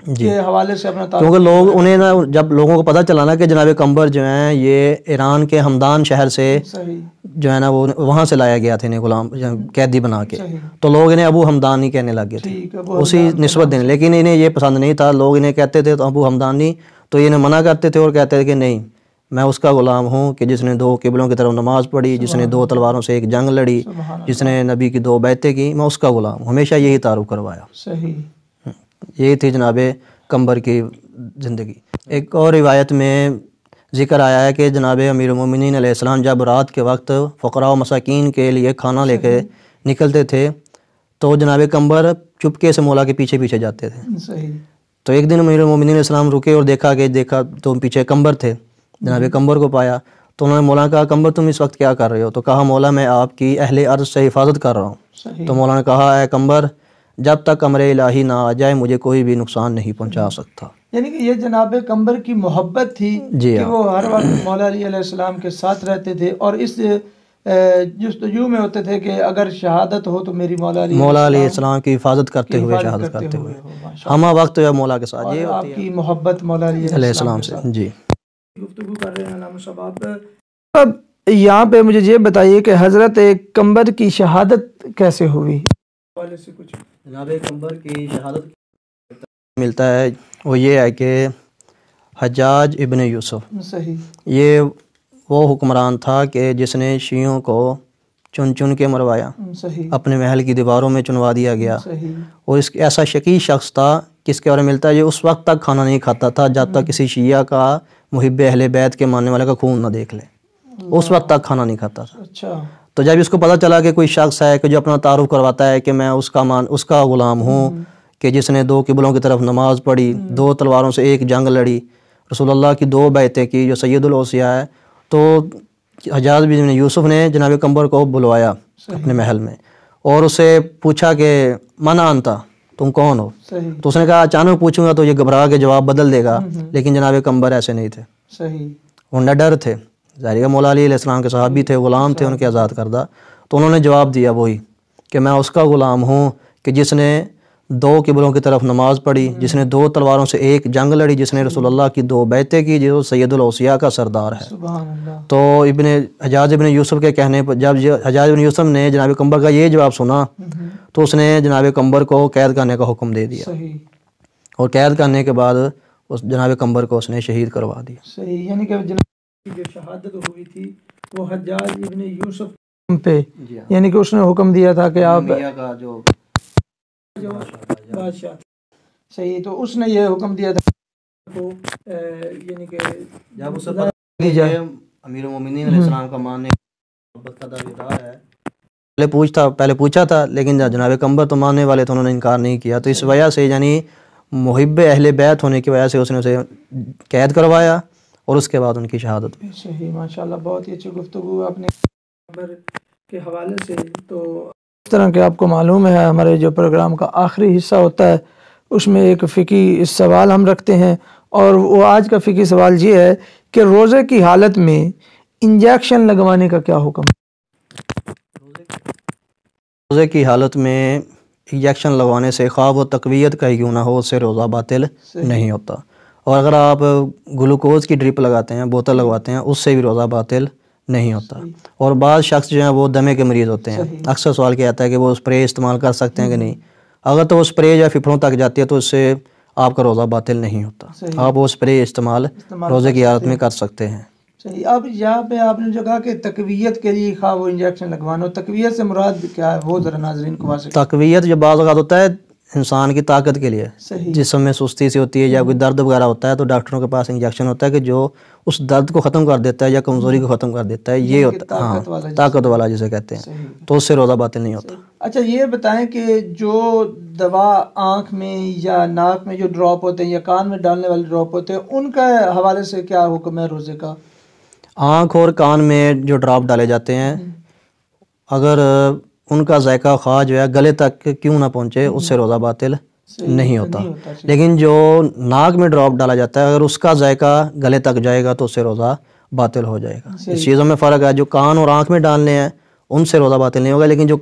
کے حوالے سے اپنا تعارف؟ کیونکہ لوگ انہیں نا جب لوگوں کو پتہ چلا نا کہ جناب قمبر جو ہیں یہ ایران کے ہمدان شہر سے جو ہے نا وہ وہاں سے لایا گیا تھا انہیں غلام قیدی بنا کے، تو لوگ انہیں ابو ہمدانی کہنے لگے تھے، اسی نسبت دینے، لیکن انہیں یہ پسند نہیں تھا، لوگ انہیں کہتے تھے تو ابو ہمدانی، تو انہیں منع کرتے تھے اور کہتے تھے کہ نہیں، میں اس کا غلام ہوں کہ جس نے 2 قبلوں کی طرف نماز پڑھی، جس نے 2 تلواروں سے ایک جنگ لڑی، جس نے نبی کی 2 بیعتیں کی، میں اس کا غلام ہوں، ہمیشہ یہی تعارف کروایا۔ صحیح، یہی تھی جناب قمبر کی زندگی۔ ایک اور روایت میں ذکر آیا ہے کہ جناب امیر المومنین علیہ السلام جب رات کے وقت فقراء و مساکین کے لیے کھانا لے کے نکلتے تھے تو جناب قمبر چپکے سے مولا کے پیچھے پیچھے جاتے تھے۔ صحیح۔ تو ایک دن امیر المومنین علیہ السلام رکے اور دیکھا تو پیچھے قمبر تھے، جناب قمبر کو پایا تو انہوں نے مولا نے کہا قمبر تم اس وقت کیا کر رہے ہو؟ تو کہا مولا میں آپ کی اہل ارض سے حفاظت کر رہا ہوں۔ تو مولا نے کہا اے قمبر جب تک امر الہی نہ آ جائے مجھے کوئی بھی نقصان نہیں پہنچا سکتا۔ یعنی کہ یہ جناب قمبر کی محبت تھی کہ وہ ہر وقت مولا علی علیہ السلام کے ساتھ رہتے تھے اور اس جستجو میں ہوتے تھے کہ اگر شہادت ہو تو میری مولا علیہ السلام کی حفاظت کرتے ہوئے شہادت کرتے ہوئے ہمہ وقت جو مولا کے ساتھ، یہ آپ کی محبت مولا علیہ السلام سے۔ جی گفتگو کر رہے ہیں علامہ صاحب۔ اب یہاں پہ مجھے یہ بتائیے کہ حضرت قمبر کی شہادت کیسے ہوئی؟ جناب قمبر کی شہادت ملتا ہے وہ یہ ہے کہ حجاج ابن یوسف، صحیح، یہ وہ حکمران تھا کہ جس نے شیعوں کو چن چن کے مروایا، صحیح، اپنے محل کی دیواروں میں چنوا دیا گیا، صحیح، اور اس ایسا شقی شخص تھا کس کے بارے میں ملتا ہے یہ اس وقت تک کھانا نہیں کھاتا تھا جب تک کسی شیعہ کا محب اہل بیت کے ماننے والے کا خون نہ دیکھ لے، اس وقت تک کھانا نہیں کھاتا تھا۔ اچھا، تو جب اس کو پتہ چلا کہ کوئی شخص ہے کہ جو اپنا تعارف کرواتا ہے کہ میں اس کا غلام ہوں کہ جس نے 2 قبلوں کی طرف نماز پڑھی، 2 تلواروں سے ایک جنگ لڑی، رسول اللہ کی 2 بیعتیں کی، جو سید الاوصیاء ہے، تو حجاج بن یوسف نے جناب قمبر کو بلوایا اپنے محل میں اور اسے پوچھا کہ من انت، تم کون ہو؟ تو اس نے کہا اچانک پوچھوں گا تو یہ گھبرا کے جواب بدل دے گا، لیکن جناب قمبر ایسے نہیں تھے، صحیح، وہ نڈر تھے، ظاہر ہے مولا علی علیہ السلام کے صحابی تھے، غلام تھے ان کے آزاد کردہ، تو انہوں نے جواب دیا وہی کہ میں اس کا غلام ہوں کہ جس نے 2 قبلوں کی طرف نماز پڑھی، جس نے 2 تلواروں سے ایک جنگ لڑی، جس نے رسول اللہ کی 2 بیعتیں کی، جو سید الاوصیاء کا سردار ہے۔ سبحان اللہ۔ تو حجاج ابن یوسف کے کہنے پر جب حجاج ابن یوسف نے جناب قمبر کا یہ جواب سنا تو اس نے جناب قمبر کو قید کرنے کا حکم دے دیا، صحیح، اور قید کرنے کے بعد اس جناب قمبر کو اس نے شہید کروا دیا۔ صحیح، یعنی کہ جناب کی جو شہادت ہوئی تھی وہ حجاج ابن یوسف پہ، یعنی کہ اس نے حکم دیا تھا کہ آپ جو بادشاہ، صحیح، تو اس نے یہ حکم دیا تھا کو یعنی کہ جب اسے پتہ کہ امیر المومنین علیہ السلام کا ماننے محبت کا دعویدار ہے، پہلے پوچھا تھا لیکن جناب قمبر تو ماننے والے تھے، انہوں نے انکار نہیں کیا، تو اس وجہ سے یعنی محب اہل بیت ہونے کی وجہ سے اس نے اسے قید کروایا اور اس کے بعد ان کی شہادت ہوئی۔ صحیح، ماشاءاللہ، بہت ہی اچھی گفتگو آپ نے قمبر کے حوالے سے۔ تو اس طرح کہ آپ کو معلوم ہے ہمارے جو پروگرام کا آخری حصہ ہوتا ہے اس میں ایک فقہی سوال ہم رکھتے ہیں، اور وہ آج کا فقہی سوال یہ ہے کہ روزے کی حالت میں انجیکشن لگوانے کا کیا حکم ہے؟ روزے کی حالت میں انجیکشن لگوانے سے خواہ وہ تقویت کا ہی کیوں نہ ہو، اس سے روزہ باطل نہیں ہوتا، اور اگر آپ گلوکوز کی ڈرپ لگاتے ہیں، بوتل لگواتے ہیں، اس سے بھی روزہ باطل نہیں ہوتا۔ اور بعض شخص جو ہیں وہ دمے کے مریض ہوتے ہیں، اکثر سوال کیا آتا ہے کہ وہ اسپرے استعمال کر سکتے ہیں کہ نہیں، اگر تو وہ اسپرے یا پھپھڑوں تک جاتی ہے تو اس سے آپ کا روزہ باطل نہیں ہوتا، آپ وہ اسپرے استعمال روزے کی حالت میں کر سکتے ہیں۔ صحیح، اب یہاں پہ آپ نے جو کہا کہ تقویت کے لیے خواہ وہ انجیکشن لگوانا، تقویت سے مراد کیا ہے وہ ذرا ناظرین کو واضح۔ تقویت جو بعض اوقات ہوتا ہے انسان کی طاقت کے لیے، جسم میں سستی سی ہوتی ہے یا کوئی درد وغیرہ ہوتا ہے تو ڈاکٹروں کے پاس انجیکشن ہوتا ہے کہ جو اس درد کو ختم کر دیتا ہے یا کمزوری کو ختم کر دیتا ہے، یہ ہوتا ہے ہاں طاقت والا جسے کہتے ہیں، تو اس سے روزہ باطل نہیں ہوتا۔ اچھا یہ بتائیں کہ جو دوا آنکھ میں یا ناک میں جو ڈراپ ہوتے ہیں یا کان میں ڈالنے والے ڈراپ ہوتے ہیں ان کا حوالے سے کیا حکم ہے روزے کا؟ آنکھ اور کان میں جو ڈراپ ڈالے جاتے ہیں اگر ان کا ذائقہ خواہ جو ہے گلے تک کیوں نہ پہنچے اس سے روزہ باطل نہیں ہوتا، لیکن جو ناک میں ڈراپ ڈالا جاتا ہے اگر اس کا ذائقہ گلے تک جائے گا تو اس سے روزہ باطل ہو جائے گا۔ اس چیزوں میں فرق ہے، جو کان اور آنکھ میں ڈالنے ہیں ان سے روزہ باطل نہیں ہوگا، لیکن جو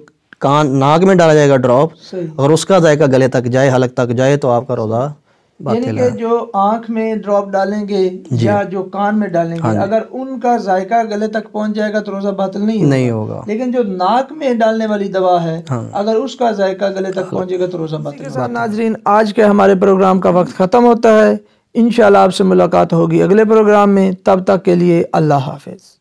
ناک میں ڈالا جائے گا ڈراپ اگر اس کا ذائقہ گلے تک جائے، حلق تک جائے تو آپ کا روزہ یعنی کہ جو آنکھ میں ڈراپ ڈالیں گے یا جو کان میں ڈالیں گے اگر ان کا ذائقہ گلے تک پہنچ جائے گا تو روزہ باطل نہیں ہوگا، لیکن جو ناک میں ڈالنے والی دوا ہے اگر اس کا ذائقہ گلے تک پہنچے گا تو روزہ باطل۔ ناظرین، آج کے ہمارے پروگرام کا وقت ختم ہوتا ہے، انشاءاللہ آپ سے ملاقات ہوگی اگلے پروگرام میں، تب تک کے لیے اللہ حافظ۔